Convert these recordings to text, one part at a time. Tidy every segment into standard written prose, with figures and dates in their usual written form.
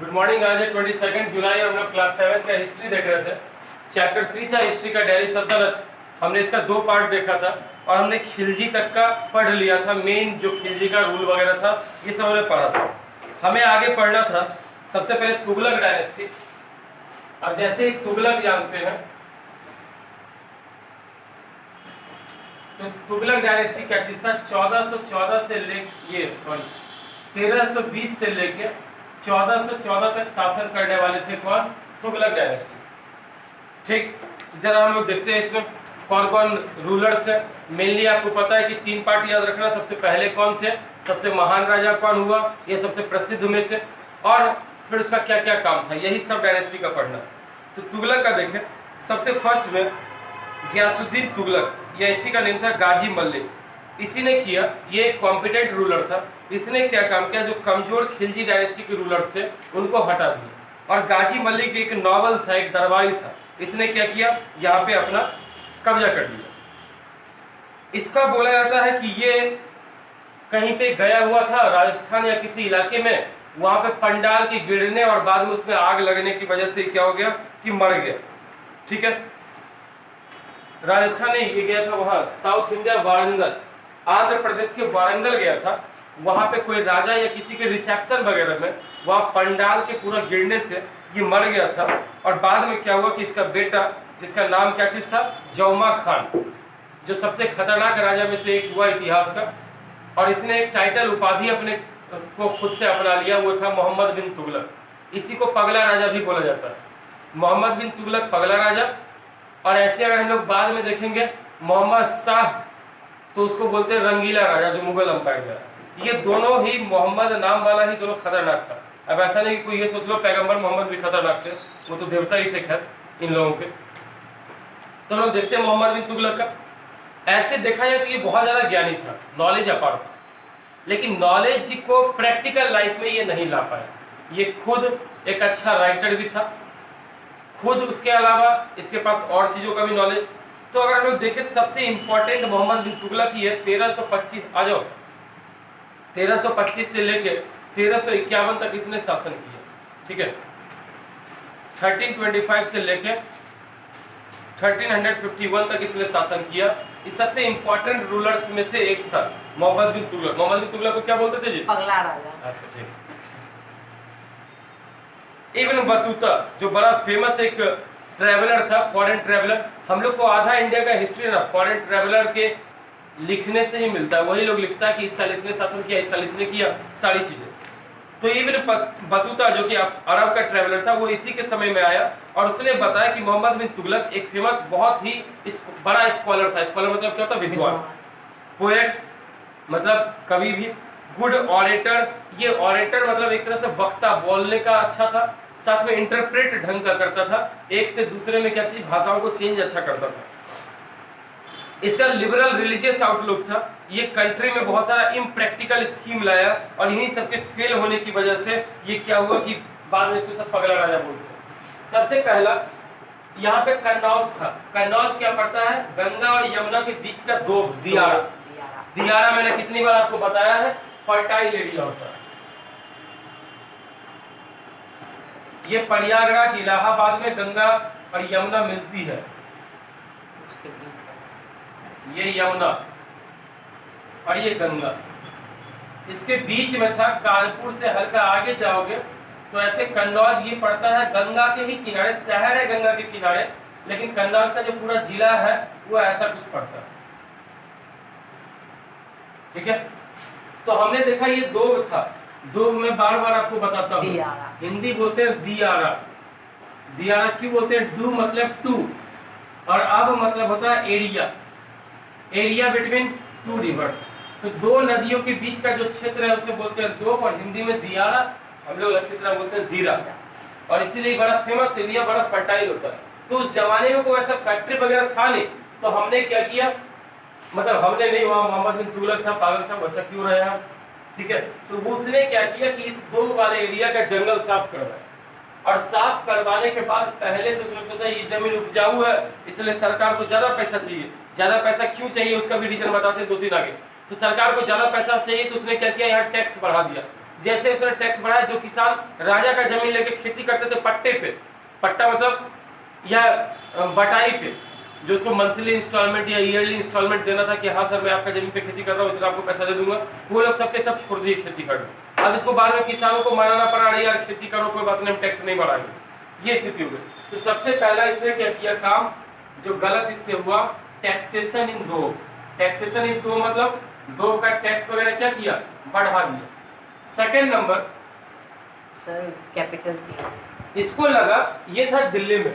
Good morning. आज है 22 जुलाई और हम लोग क्लास 7 का हिस्ट्री देख रहे थे। चैप्टर 3 था हिस्ट्री का, दिल्ली सल्तनत। हमने इसका 2 पार्ट देखा था और हमने खिलजी तक का पढ़ लिया था। मेन जो खिलजी का रूल वगैरह था ये सब हमने पढ़ा था। हमें आगे पढ़ना था सबसे पहले तुगलक डायनेस्टी। और जैसे ही तुगलक जानते हैं तो तुगलक डायनेस्टी क्या चीज था। 1320 से लेके 1414 तक शासन करने वाले थे कौन? तुगलक डायनेस्टी। ठीक, जरा हम लोग देखते हैं इसमें कौन कौन रूलर्स है। मेनली आपको पता है कि 3 पार्ट याद रखना। सबसे पहले कौन थे, सबसे महान राजा कौन हुआ, ये सबसे प्रसिद्ध में से, और फिर उसका क्या क्या काम था, यही सब डायनेस्टी का पढ़ना। तो तुगलक का देखें, सबसे फर्स्ट में गियासुद्दीन तुगलक, या इसी का नेम था गाजी मल्लिक। इसी ने किया, ये एक कॉम्पिटेंट रूलर था। इसने क्या काम किया, जो कमजोर खिलजी डायनेस्टी के रूलर्स थे उनको हटा दिया। और गाजी मल्लिक एक नॉवल था, एक दरबारी था, इसने क्या किया, यहाँ पे अपना कब्जा कर लिया। इसका बोला जाता है कि ये कहीं पे गया हुआ था राजस्थान या किसी इलाके में, वहां पे पंडाल के गिरने और बाद में उसमें आग लगने की वजह से क्या हो गया कि मर गया। ठीक है, राजस्थान नहीं, ये गया था वहां साउथ इंडिया, वारंगल, आंध्र प्रदेश के वारंगल गया था। वहां पे कोई राजा या किसी के रिसेप्शन वगैरह में वहां पंडाल के पूरा गिरने से ये मर गया था। और बाद में क्या हुआ कि इसका बेटा, जिसका नाम क्या चीज था, जौमा खान, जो सबसे खतरनाक राजा में से एक हुआ इतिहास का, और इसने एक टाइटल उपाधि अपने को खुद से अपना लिया, वो था मोहम्मद बिन तुगलक। इसी को पगला राजा भी बोला जाता है, मोहम्मद बिन तुगलक पगला राजा। और ऐसे अगर हम लोग बाद में देखेंगे मोहम्मद शाह, तो उसको बोलते हैं रंगीला राजा, जो मुगल अंपायर में। ये दोनों ही मोहम्मद नाम वाला ही दोनों खतरनाक था। अब ऐसा नहीं कि कोई ये सोच लो पैगंबर मोहम्मद भी खतरनाक थे, वो तो देवता ही थे खैर इन लोगों के। तो लोग देखते हैं मोहम्मद बिन तुगलक का, ऐसे देखा जाए तो ये बहुत ज्यादा ज्ञानी था, नॉलेज अपार था, लेकिन नॉलेज को प्रैक्टिकल लाइफ में ये नहीं ला पाया। ये खुद एक अच्छा राइटर भी था, खुद उसके अलावा इसके पास और चीजों का भी नॉलेज। तो अगर हम लोग देखें तो सबसे इंपॉर्टेंट मोहम्मद बिन तुगलक ही है। 1325 आ जाओ, 1325 से लेके 1351 तक इसने शासन किया। ठीक है, 1325 से लेके 1351 तक इसने शासन किया। ये सबसे इंपॉर्टेंट रूलर्स में से एक था मोहम्मद बिन तुगलक। मोहम्मद बिन तुगलक को क्या बोलते थे जी? पगला राजा। अच्छा, ठीक। इब्न बतूता जो बड़ा फेमस एक ट्रैवलर था, फॉरेन ट्रैवलर। हम लोग को आधा इंडिया का हिस्ट्री ना फॉरेन ट्रैवलर के लिखने से ही मिलता है। वही लोग लिखता है कि इस साल इसने शासन किया, इस साल इसने किया, सारी चीजें। तो इब्न बतूता जो कि अरब का ट्रैवलर था, वो इसी के समय में आया और उसने बताया कि मोहम्मद बिन तुगलक एक फेमस, बहुत ही बड़ा स्कॉलर था। स्कॉलर मतलब क्या होता है? विद्वान। पोएट मतलब कवि भी। गुड ऑरेटर, ये ऑरेटर मतलब एक तरह से वक्ता, बोलने का अच्छा था, साथ में इंटरप्रेट ढंग का करता था, एक से दूसरे में क्या चीज, भाषाओं को चेंज अच्छा करता था। इसका लिबरल रिलीजियस आउटलुक था। ये कंट्री में बहुत सारा इम्प्रैक्टिकल स्कीम लाया और इन्हीं सबके फेल होने की वजह से ये क्या हुआ कि बाद में इसको सब पगला राजा बोलते हैं। सबसे पहला यहाँ पे कन्नौज था। कन्नौज क्या पड़ता है? गंगा और यमुना के बीच का दो दियारा। दियारा मैंने कितनी बार आपको बताया है, फर्टाइल एरिया होता है। ये प्रयागराज इलाहाबाद में गंगा और यमुना मिलती है, ये यमुना और ये गंगा, इसके बीच में था। कानपुर से हल्का आगे जाओगे तो ऐसे कन्नौज ये पड़ता है गंगा के ही किनारे, शहर है गंगा के किनारे, लेकिन कन्नौज का जो पूरा जिला है वो ऐसा कुछ पड़ता है। ठीक है, तो हमने देखा ये दो था। दो मैं बार बार आपको बताता हूँ, हिंदी बोलते हैं दियारा। दियारा क्यों बोलते हैं? डू मतलब टू, और अब मतलब होता है area, area between two reverse. तो दो नदियों के बीच का जो क्षेत्र है उसे बोलते हैं दोप, और हिंदी में दियारा, हम लोग लखीसराय बोलते हैं दीरा। और इसीलिए बड़ा फेमस एरिया, बड़ा फर्टाइल होता है। तो उस जमाने में कोई ऐसा फैक्ट्री वगैरह था नहीं, तो हमने क्या किया, मतलब हमने नहीं, वहां मोहम्मद बिन तुगलक था, पागल था, वैसा क्यों रहे हम। ठीक है, तो उसने क्या किया कि इस दो वाले एरिया का जंगल साफ करवाया, और साफ करवाने के बाद पहले से उसने सोचा ये जमीन उपजाऊ है, इसलिए सरकार को ज्यादा पैसा चाहिए। ज्यादा पैसा क्यों चाहिए उसका भी रीजन बताते हैं 2-3 आगे। तो सरकार को ज्यादा पैसा चाहिए तो उसने क्या किया, यहाँ टैक्स बढ़ा दिया। जैसे उसने टैक्स बढ़ाया, जो किसान राजा का जमीन लेके खेती करते थे पट्टे पे, पट्टा मतलब या बटाई पे, जो उसको मंथली इंस्टॉलमेंट या ईयरली इंस्टॉलमेंट देना था कि हाँ सर मैं आपका जमीन पे खेती कर रहा हूँ, इतना आपको पैसा दे दूंगा, वो लोग सबके सब छोड़ दिए खेती करना। अब इसको बाद में किसानों को मनाना पड़ा, रही यार खेती करो कोई बात नहीं, हम टैक्स नहीं बढ़ाएंगे, ये स्थिति हो गई। तो सबसे पहला इसने क्या किया काम जो गलत इससे हुआ, टैक्सेशन इन दो। टैक्सेशन इन दो मतलब दो का टैक्स वगैरह क्या किया, बढ़ा दिया। Second number sir capital change, इसको लगा, ये था दिल्ली में,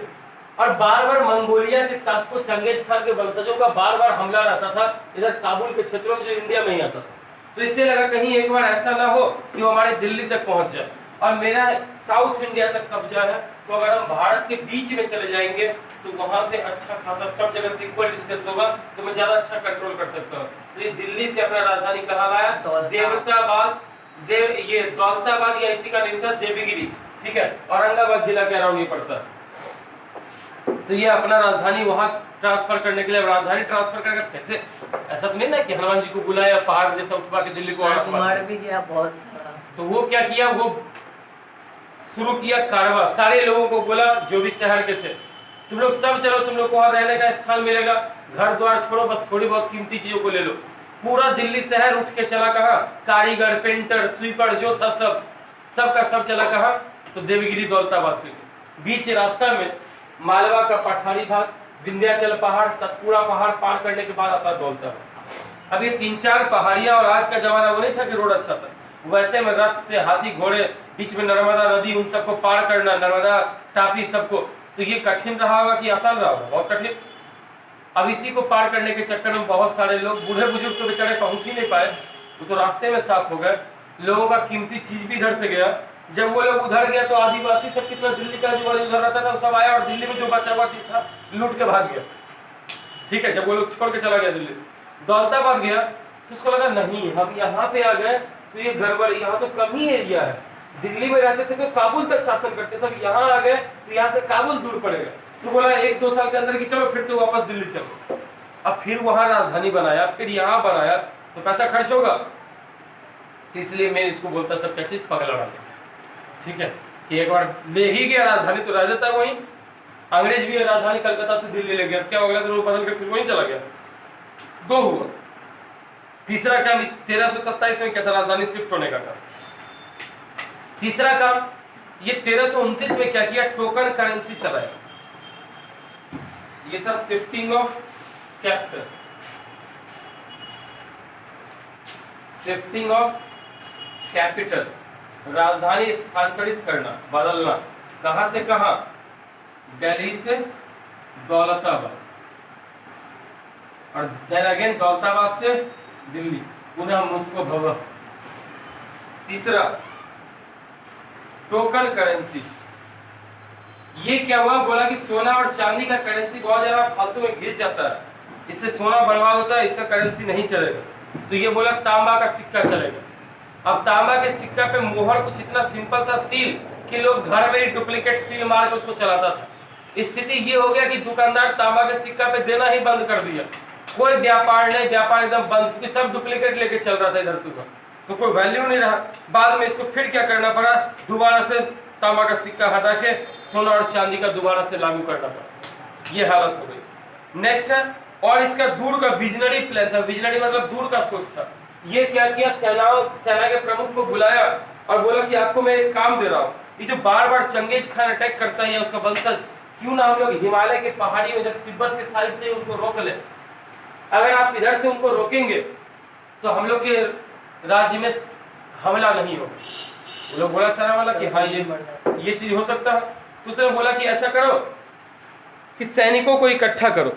और बार बार मंगोलिया के शासकों चंगेज खान के वंशजों का बार बार हमला रहता था इधर काबुल के क्षेत्रों में, जो इंडिया में ही आता था। तो इससे लगा कहीं एक बार ऐसा ना हो कि वो हमारे दिल्ली तक पहुंच जाए, और मेरा साउथ इंडिया तक कब्जा है, तो अगर हम भारत के बीच में चले जाएंगे तो वहां से अच्छा खासा सब जगह से इक्वल डिस्टेंस होगा, तो मैं ज्यादा अच्छा कंट्रोल कर सकता हूँ। तो ये दिल्ली से अपना राजधानी कहाँ लाया, देवताबाद, ये दौलताबाद या इसी का नाम था देवगिरी, ठीक है, औरंगाबाद जिला के अराउंड ये पड़ता है। तो ये अपना राजधानी वहां ट्रांसफर करने के लिए, राजधानी ट्रांसफर करेगा कैसे, ऐसा तो नहीं ना कि हनुमान जी को बुलाया पहाड़ जैसा उठवा के दिल्ली को मर भी गया बहुत सारा। तो वो क्या किया, वो शुरू किया कारवा, सारे लोगों को बोला जो भी शहर के थे, तुम लोग सब चलो, तुम लोग को वहां रहने का स्थान मिलेगा, घर द्वार छोड़ो, बस थोड़ी बहुत कीमती चीजों को ले लो। पूरा दिल्ली शहर उठ के चला कहाँ, कारीगर, पेंटर, स्वीपर जो था सब का सब चला कहाँ, तो देवगिरी दौलताबाद के लिए। बीच रास्ता में मालवा का पठारी भाग, विंध्याचल पहाड़, सतपुड़ा पहाड़ पार करने के बाद आता दौलताबाद। अब ये 3-4 पहाड़ियां, और आज का जमाना वो नहीं था कि रोड अच्छा था, वैसे में रथ से हाथी घोड़े, बीच में नर्मदा नदी, उन सबको पार करना, नर्मदा टापी सबको, तो ये कठिन रहा होगा कि आसान रहा होगा, बहुत कठिन। अब इसी को पार करने के चक्कर में बहुत सारे लोग, बूढ़े बुजुर्ग तो बेचारे पहुंच ही नहीं पाए, वो तो रास्ते में साफ हो गए, लोगों का कीमती चीज भी इधर से गया। जब वो लोग उधर गया तो आदिवासी सब कितना, दिल्ली का जो उधर रहता था वो सब आया, और दिल्ली में जो बचा हुआ चीज था लूट के भाग गया, ठीक है। जब वो लोग छोड़ के चला गया दिल्ली, दौलताबाद गया तो उसको लगा नहीं हम यहाँ पे आ गए तो ये गड़बड़, यहाँ तो कम ही एरिया है, दिल्ली में रहते थे तो काबुल तक शासन करते थे, यहाँ आ गए तो यहाँ से काबुल दूर पड़ेगा, तो बोला 1-2 साल के अंदर कि चलो फिर से वापस दिल्ली चलो। अब फिर वहां राजधानी बनाया, फिर यहाँ बनाया, तो पैसा खर्च होगा, तो इसलिए मैं इसको बोलता सब क्या चीज पगला डाले, ठीक है, कि एक बार ले ही गया राजधानी तो रह जाता है वहीं। अंग्रेज भी राजधानी कलकत्ता से दिल्ली ले गया, क्या अगला दिन वो बदल के फिर वहीं चला गया। 2 हुआ। तीसरा काम इस 1327 में क्या था, राजधानी शिफ्ट होने का काम। तीसरा काम ये 1329 में क्या किया, टोकन करेंसी चलाया, ये था shifting of capital, shifting of capital, राजधानी स्थानांतरित करना, बदलना, कहां से कहां, दिल्ली से दौलताबाद, और देन अगेन दौलताबाद से दिल्ली, पुनः मुस्को भव। तीसरा टोकन करेंसी, ये क्या हुआ, बोला कि सोना और चांदी का करेंसी बहुत ज्यादा फालतू में घिस जाता है, इससे सोना बर्बाद होता है, इसका करेंसी नहीं चलेगा, तो ये बोला तांबा का सिक्का चलेगा। अब तांबा के सिक्का पे मोहर कुछ इतना सिंपल था, सील, कि लोग घर में ही डुप्लीकेट सील मार के उसको चलाता था। स्थिति ये हो गया कि दुकानदार तांबा के सिक्का पे देना ही बंद कर दिया, कोई व्यापार नहीं, व्यापार एकदम बंद, क्योंकि सब डुप्लीकेट लेके चल रहा था इधर से उधर, तो कोई वैल्यू नहीं रहा। बाद में इसको फिर क्या करना पड़ा, दोबारा से तांबा का सिक्का हटा के सोना और चांदी का दोबारा से लागू करना पड़ा, ये हालत हो गई। नेक्स्ट है, और इसका दूर का विजनरी प्लान था, विजनरी मतलब दूर का सोच था। ये क्या किया, सेना के प्रमुख को बुलाया और बोला कि आपको मैं एक काम दे रहा हूँ, ये जो बार बार चंगेज खान अटैक करता है या उसका वंशज, क्यों ना हम लोग हिमालय के पहाड़ियों, जब तिब्बत के साइड से उनको रोक ले, अगर आप इधर से उनको रोकेंगे तो हम लोग के राज्य में हमला नहीं होगा। वो लोग बोला सेना वाला कि हाँ ये चीज हो सकता है। तो उसने बोला कि ऐसा करो कि सैनिकों को इकट्ठा करो।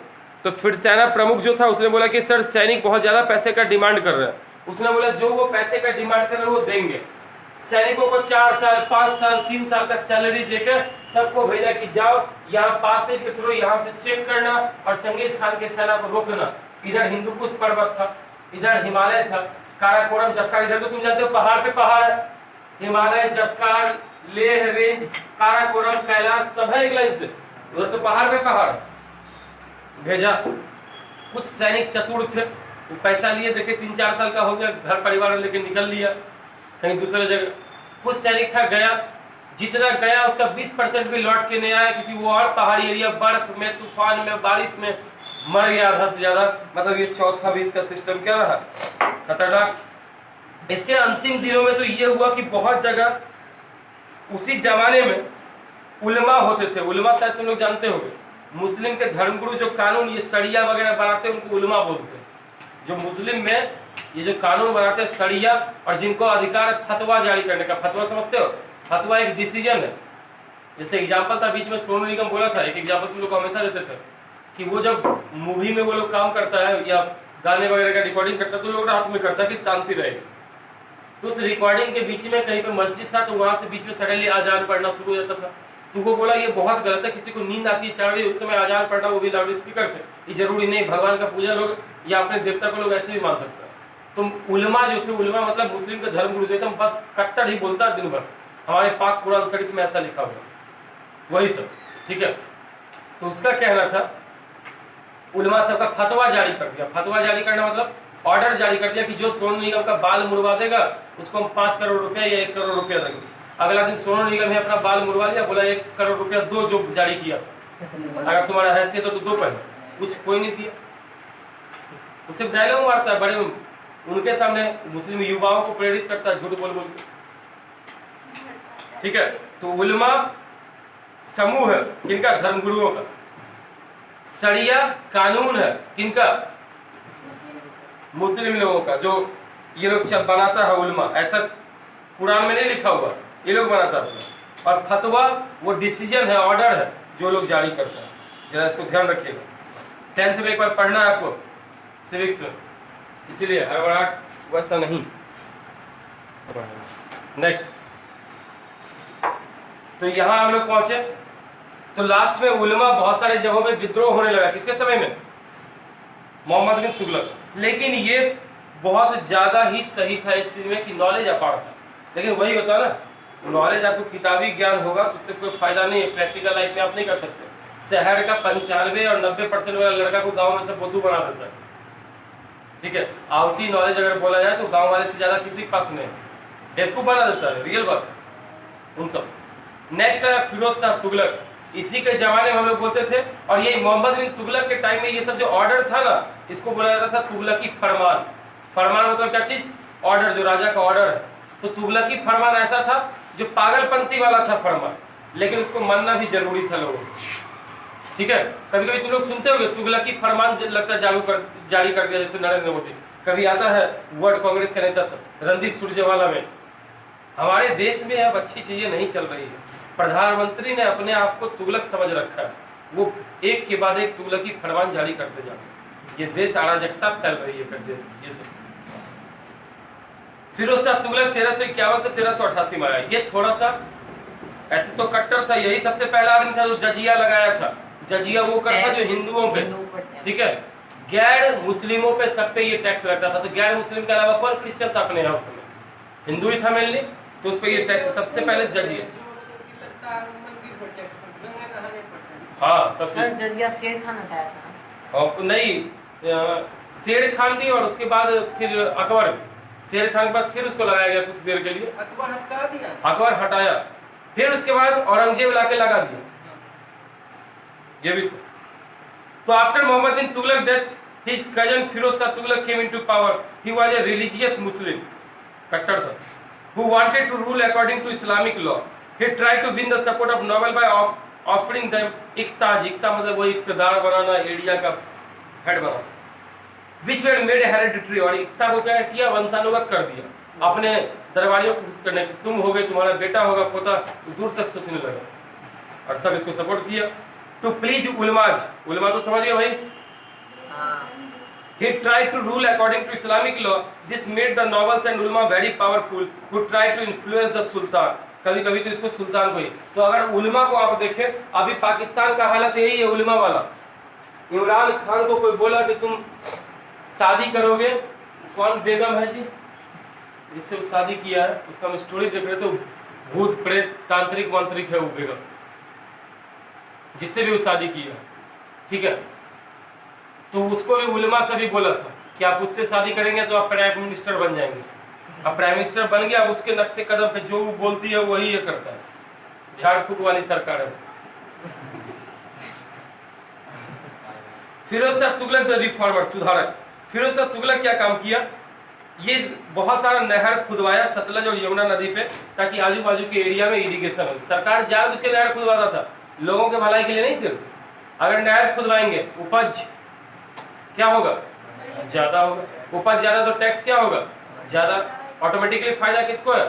तो फिर सेना प्रमुख जो था उसने बोला कि सर सैनिक बहुत ज्यादा पैसे का डिमांड कर रहे हैं। उसने बोला जो वो पैसे का डिमांड कर रहे हैं वो देंगे। सैनिकों को 4 साल 5 साल 3 साल का सैलरी देकर सबको भेजा कि जाओ यहाँ पासेज के थ्रू यहाँ से चेक करना और चंगेज खान के सेना को रोकना। इधर हिंदुकुश पर्वत था, इधर हिमालय था, काराकोरम जस्कार, इधर तो तुम जानते हो पहाड़ पे पहाड़ है, हिमालय जस्कार लेह रेंज काराकोरम कैलाश सब है एक लाइन से, उधर तो पहाड़ पे पहाड़ भेजा। कुछ सैनिक चतुर थे, वो पैसा लिए, देखे 3-4 साल का हो गया, घर परिवार लेके निकल लिया कहीं दूसरे जगह। कुछ सैनिक था गया, जितना गया उसका 20% भी लौट के नहीं आया, क्योंकि वो और पहाड़ी एरिया बर्फ में, तूफान में, बारिश में मर गया आधा से ज्यादा। मतलब ये चौथा भी इसका सिस्टम क्या रहा, खतरनाक। इसके अंतिम दिनों में तो ये हुआ कि बहुत जगह उसी जमाने में उलमा होते थे। उलमा शायद तुम लोग जानते होंगे, मुस्लिम के धर्मगुरु जो कानून ये सरिया वगैरह बनाते हैं उनको उलमा बोलते हैं। जो मुस्लिम में ये जो कानून बनाते हैं सरिया, और जिनको अधिकार है फतवा जारी करने का। फतवा समझते हो, फतवा एक डिसीजन है। जैसे एग्जाम्पल था बीच में सोनू निगम बोला था, एक एग्जाम्पल तुम लोग को हमेशा देते थे कि वो जब मूवी में वो लोग काम करता है या गाने वगैरह का रिकॉर्डिंग करता है तो लोग रात में करता है कि शांति रहेगी। तो उस रिकॉर्डिंग के बीच में कहीं पे मस्जिद था, तो वहां से बीच में सडनली अजान पढ़ना शुरू हो जाता था। तो वो बोला ये बहुत गलत है, किसी को नींद आती है 4 बजे उस समय अजान पढ़ना, वो भी लाउड स्पीकर पे, ये जरूरी नहीं। भगवान का पूजा लोग या अपने देवता को लोग ऐसे भी मान सकते हैं। तो उलमा जो थे, उलमा मतलब मुस्लिम के धर्मगुरु जो एकदम बस कट्टर ही बोलता है दिन भर, हमारे पाक कुरान शरीफ में ऐसा लिखा हुआ वही सब, ठीक है। तो उसका कहना था उलमा सब का फतवा जारी कर दिया। फतवा जारी करना मतलब ऑर्डर जारी कर दिया कि जो सोनू निगम का बाल मुड़वा देगा उसको हम 5 करोड़ रुपया या 1 करोड़ रुपया देंगे। अगला दिन सोनू निगम ने अपना बाल मुड़वा लिया, बोला 1 करोड़ रुपया दो, जो जारी किया था। अगर तुम्हारा हैसियत हो तो दो पहले, कुछ कोई नहीं दिया। उसे डायलॉग मारता है बड़े उनके सामने, मुस्लिम युवाओं को प्रेरित करता है झूठ बोल बोल के, ठीक है। तो उलमा समूह है किनका, धर्मगुरुओं का। सरिया कानून है किनका, मुस्लिम लोगों का, जो ये लोग बनाता है उलमा। ऐसा कुरान में नहीं लिखा हुआ, ये लोग बनाता है। और फतवा वो डिसीजन है, ऑर्डर है जो लोग जारी करते हैं। जरा इसको ध्यान रखिएगा, 10th में एक बार पढ़ना है आपको सिविक्स में, इसीलिए हड़बड़ाहट वैसा नहीं। नेक्स्ट, तो यहाँ हम लोग पहुंचे। तो लास्ट में उलमा बहुत सारे जगहों पे विद्रोह होने लगा। किसके समय में, मोहम्मद बिन तुगलक। लेकिन ये बहुत ज्यादा ही सही था इस चीज में कि नॉलेज अपार था। लेकिन वही होता है ना, नॉलेज आपको किताबी ज्ञान होगा तो उससे कोई फायदा नहीं है, प्रैक्टिकल लाइफ में आप नहीं कर सकते। शहर का 95 और 90% वाला लड़का को गांव में से बुद्धू बना देता है, ठीक है। आउटी नॉलेज अगर बोला जाए तो गांव वाले से ज्यादा किसी के पास नहीं, बेवकूफ बना देता है, रियल बात है उन सब। नेक्स्ट है फिरोज शाह तुगलक। इसी के जमाने में हम लोग बोलते थे, और ये मोहम्मद बिन तुगलक के टाइम में ये सब जो ऑर्डर था ना, इसको बोला जाता था तुगलकी फरमान। फरमान मतलब क्या चीज, ऑर्डर, जो राजा का ऑर्डर है। तो तुगलकी फरमान ऐसा था जो पागलपंती वाला था फरमान, लेकिन उसको मानना भी जरूरी था लोगों को, ठीक है। कभी कभी तुम लोग सुनते होगे तुगलकी फरमान लगता है जारी कर दिया, जैसे नरेंद्र मोदी। कभी आता है वर्ल्ड कांग्रेस के नेता सब, रणदीप सुरजेवाला में। हमारे देश में अब अच्छी चीजें नहीं चल रही है। प्रधानमंत्री ने अपने आप को तुगलक समझ रखा है, वो एक के बाद एक तुगलकी फरमान जारी करते जा रहे हैं। ये देश अराजकता फैल रही है देश में, ये सब। फिरोज शाह तुगलक 1351 से 1388 में आया। ये थोड़ा सा ऐसे तो कट्टर था, यही सबसे पहला आदमी था जो जजिया लगाया था। जजिया वो कर था जो हिंदुओं पे, ठीक है, गैर मुस्लिमों पे, सब पे ये टैक्स लगता था। तो गैर मुस्लिम के अलावा कौन क्रिश्चियन था अपने यहाँ उस समय, हिंदू ही था मेनली, तो उस पर ये टैक्स सबसे पहले जजिया। हाँ सब सर जजिया शेर खान हटाया था। और नहीं, शेर खान भी, और उसके बाद फिर अकबर भी। शेर खान के बाद फिर उसको लगाया गया कुछ देर के लिए, अकबर हटा दिया, अकबर हटाया, फिर उसके बाद औरंगजेब लाके लगा दिया, ये भी था। तो after Mohammad bin Tughlaq death, his cousin Firoz Shah Tughlaq came into power. He was a religious Muslim, कट्टर था, who wanted to rule according to Islamic law. He tried to win the support of noble by offering them इक्ताज। इक्ता मतलब वही इक्तदार बनाना, area का head banana, which were made hereditary। और इक्ता को क्या किया, वंशानुगत कर दिया अपने दरबारियों को खुश करने। तुम हो गए, तुम्हारा बेटा होगा, पोता, दूर तक सोचने लगा, और सब इसको सपोर्ट किया। टू प्लीज उलमाज, उलमा तो समझ गए भाई। He tried to rule according to Islamic law. This made the nobles and ulama very powerful, who tried to influence the sultan. कभी कभी तो इसको सुल्तान को ही। तो अगर उलमा को आप देखें, अभी पाकिस्तान का हालत यही है उलमा वाला। इमरान खान को कोई बोला कि तुम शादी करोगे, कौन बेगम है जी जिससे वो शादी किया है, उसका हम स्टोरी देख रहे तो भूत प्रेत तांत्रिक मंत्रिक है वो बेगम, जिससे भी वो शादी किया, ठीक है। तो उसको भी उलमा से भी बोला था कि आप उससे शादी करेंगे तो आप प्राइम मिनिस्टर बन जाएंगे, अब प्राइम मिनिस्टर बन गया, अब उसके नक्शे कदम पे जो वो बोलती है वही ये करता है। झाड़ फूक वाली सरकार है उसकी। फिरोज शाह तुगलक द रिफॉर्मर, सुधारक। फिरोज शाह तुगलक क्या काम किया, ये बहुत सारा नहर खुदवाया सतलज और यमुना नदी पे, ताकि आजू बाजू के एरिया में इरिगेशन हो। सरकार जानबूझ के नहर खुदवाता था, लोगों के भलाई के लिए नहीं। सिर्फ अगर नहर खुदवाएंगे उपज क्या होगा, ज्यादा होगा। उपज ज्यादा तो टैक्स क्या होगा, ज्यादा। ऑटोमेटिकली फायदा किसको है,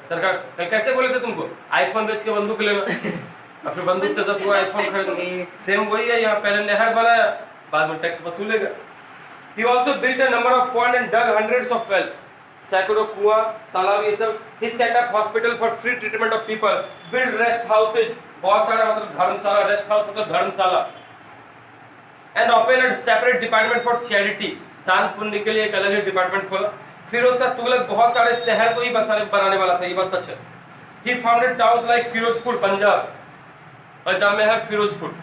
सरकार। कल कैसे बोले थे तुमको आईफोन बेच के बंदूक लेना, और फिर बंदूक से 10 आईफोन खरीदोगे। सेम वही है यहाँ, पहले नहर बनाया, बाद में tax वसूलेगा। He also built a number of ponds and dug hundreds of wells. सैकड़ों कुआं, तालाब, ये सब। He set up hospital for free treatment of people. Built rest houses, बहुत सारा मतलब धर्मशाला, रेस्ट हाउस मतलब धर्मशाला। And opened a separate department for charity. दान पुण्य के लिए एक अलग ही डिपार्टमेंट खोला। फिरोज शाह तुगलक बहुत सारे शहर को ही बनाने वाला था, ये बात सच है। He founded towns like Firozpur Punjab, Punjab में है फिरोजपुर।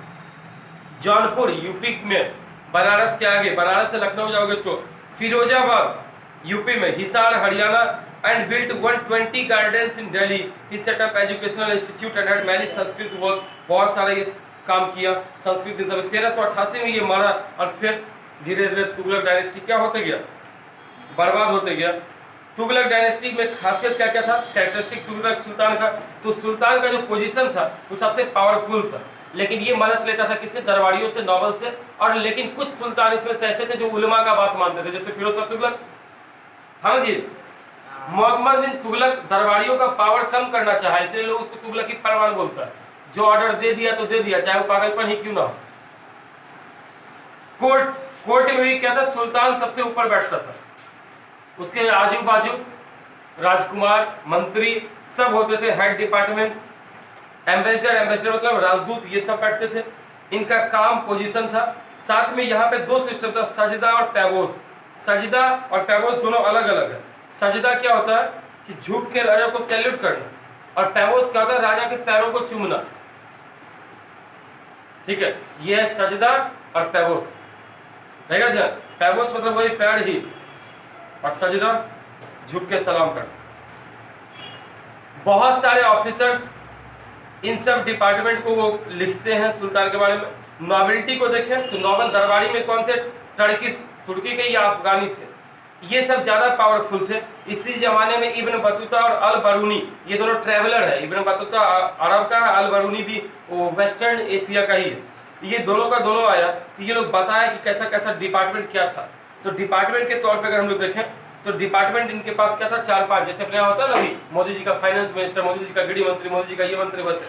जौनपुर यूपी में, बनारस के आगे, बनारस से लखनऊ जाओगे तो फिरोजाबाद यूपी में, Hisar Haryana. And built 120 gardens in Delhi. He set up educational institute and had many Sanskrit work. बहुत सारे ये काम किया संस्कृत इन सब। 1388 में ये मरा, और फिर धीरे धीरे तुगलक डायनेस्टी क्या होते गया, बर्बाद होते गया। तुगलक डायनेस्टी में खासियत क्या क्या था, कैरेक्टरिस्टिक तुगलक सुल्तान का, तो सुल्तान का जो पोजीशन था वो सबसे पावरफुल था, लेकिन ये मदद लेता था किससे, दरबारियों से, नॉबल से। और लेकिन कुछ सुल्तान इसमें से ऐसे थे जो उलमा का बात मानते थे, जैसे फिरोज शाह तुगलक। हाँ जी, मोहम्मद बिन तुगलक दरबारियों का पावर कम करना चाहा, इसलिए लोग उसको तुगलक की परवान बोलता है। जो ऑर्डर दे दिया तो दे दिया, चाहे वो पागलपन ही क्यों ना हो। कोर्ट में भी क्या था, सुल्तान सबसे ऊपर बैठता था, उसके आजू बाजू राजकुमार, मंत्री सब होते थे, हेड डिपार्टमेंट, एम्बेसडर मतलब राजदूत, ये सब बैठते थे। इनका काम पोजीशन था। साथ में यहाँ पे दो सिस्टम था, सजदा और पैगोस। सजदा और पैगोस दोनों अलग अलग है। सजदा क्या होता है कि झुक के राजा को सैल्यूट करना, और पैगोस क्या होता है, राजा के पैरों को चूमना। ठीक है, ये है सजदा और पैगोस, रहेगा ध्यान। पैगोस मतलब वही पैर ही, और सजदा झुक के सलाम करना। बहुत सारे ऑफिसर्स इन सब डिपार्टमेंट को वो लिखते हैं सुल्तान के बारे में। नॉबिलिटी को देखें तो नॉबल दरबारी में कौन थे, तुर्की के या अफगानी थे, ये सब ज्यादा पावरफुल थे। इसी जमाने में इब्न बतूता और अल बरूनी, ये दोनों ट्रैवलर है। इब्न बतूता अरब का है, अल बरूनी भी वो वेस्टर्न एशिया का ही है। ये दोनों का दोनों आया, तो ये लोग बताया कि कैसा कैसा डिपार्टमेंट क्या था। तो डिपार्टमेंट के तौर पर अगर हम लोग देखें तो डिपार्टमेंट इनके पास क्या था, 4-5, जैसे अपने यहाँ होता है ना अभी मोदी जी का फाइनेंस मिनिस्टर, मोदी जी का गृह मंत्री, मोदी जी का ये मंत्री, वैसे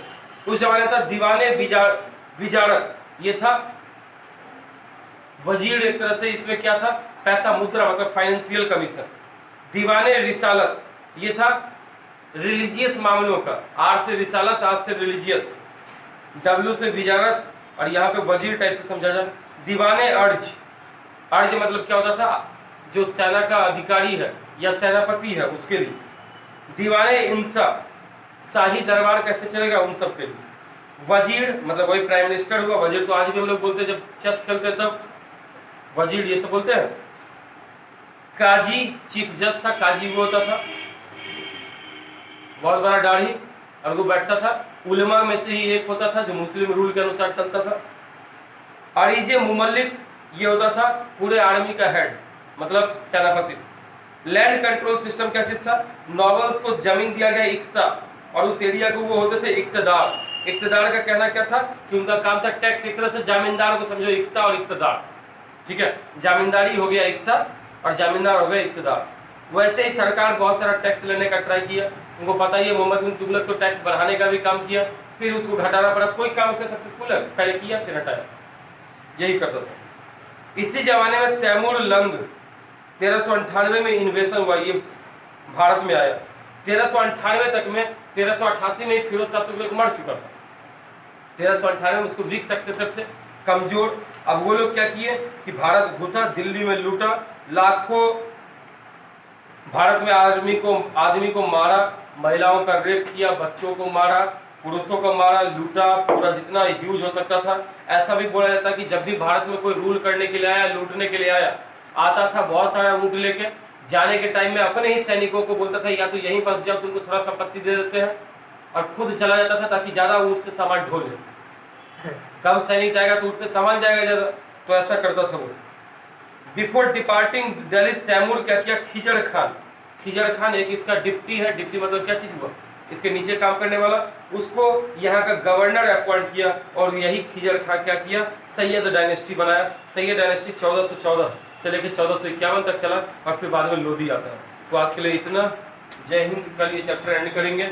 उस जमाने था दीवाने विजारत, ये था वजीर एक तरह से। इसमें क्या था, पैसा मुद्रा मतलब फाइनेंशियल कमीशन। दीवाने रिसालत, ये था रिलीजियस मामलों का, आर से रिसालत, आर से रिलीजियस, डब्ल्यू से विजारत, और यहाँ पे वजीर टाइप से समझा जाए। दीवाने अर्ज, अर्ज मतलब क्या होता था, जो सेना का अधिकारी है या सेनापति है उसके लिए। दीवाने इंसा, शाही दरबार कैसे चलेगा उन सब के लिए। वजीर मतलब वही प्राइम मिनिस्टर हुआ, वजीर तो आज भी हम लोग बोलते हैं, जब चेस खेलते हैं तब वजीर ये सब बोलते हैं। काजी चीफ जज था, काजी वो होता था, बहुत बड़ा दाढ़ी, और वो बैठता था। उलमा में से ही एक होता था जो मुस्लिम रूल के अनुसार चलता था। आरिजे मुमल्लिक, ये होता था पूरे आर्मी का हेड मतलब सेनापति। लैंड कंट्रोल सिस्टम क्या चीज था, नॉबल्स को जमीन दिया गया इख्ता, और उस एरिया को वो होते थे इख्तदार। इख्तदार का कहना क्या था कि उनका काम था टैक्स, एक तरह से जामींदार को समझो, इख्ता और इख्तदार। ठीक है, जामींदारी हो गया इख्ता और जामींदार हो गया इख्तदार। वैसे ही सरकार बहुत सारा टैक्स लेने का ट्राई किया। उनको पता ही है मोहम्मद बिन तुगलक तो टैक्स बढ़ाने का भी काम किया, फिर उसको घटाना पड़ा। कोई काम उसका सक्सेसफुल है, पहले किया फिर हटाया, यही करता था। इसी जमाने में तैमूर लंग 1398 में इन्वेशन हुआ, ये भारत में आया। 1398 तक में, 1388 में फिरोज शाह तुगलक मर चुका था। 1398 में उसको वीक सक्सेसर थे, कमजोर। अब वो लोग क्या किए कि भारत घुसा, दिल्ली में लूटा, लाखों भारत में आदमी को मारा, महिलाओं का रेप किया, बच्चों को मारा, पुरुषों को मारा, लूटा, पूरा जितना ह्यूज हो सकता था। ऐसा भी बोला जाता है कि जब भी भारत में कोई रूल करने के लिए आया, लूटने के लिए आया, आता था बहुत सारा ऊँट लेके, जाने के टाइम में अपने ही सैनिकों को बोलता था या तो यहीं बस जाओ, तुमको थोड़ा संपत्ति दे देते हैं, और खुद चला जाता था ताकि ज्यादा ऊँट से सामान ढो ले। कम सैनिक जाएगा तो ऊँट पे सामान जाएगा ज्यादा, तो ऐसा करता था वो। बिफोर डिपार्टिंग दिल्ली तैमूर क्या किया, खिजर खान, खिजर खान एक इसका डिप्टी है, डिप्टी मतलब क्या चीज हुआ, इसके नीचे काम करने वाला, उसको यहाँ का गवर्नर अपॉइंट किया, और यही खिजर खान क्या किया, सैयद डायनेस्टी बनाया। सैयद डायनेस्टी 1414 से लेकर 1451 तक चला, और फिर बाद में लोधी आता है। तो आज के लिए इतना, जय हिंद। कल ये चैप्टर एंड करेंगे।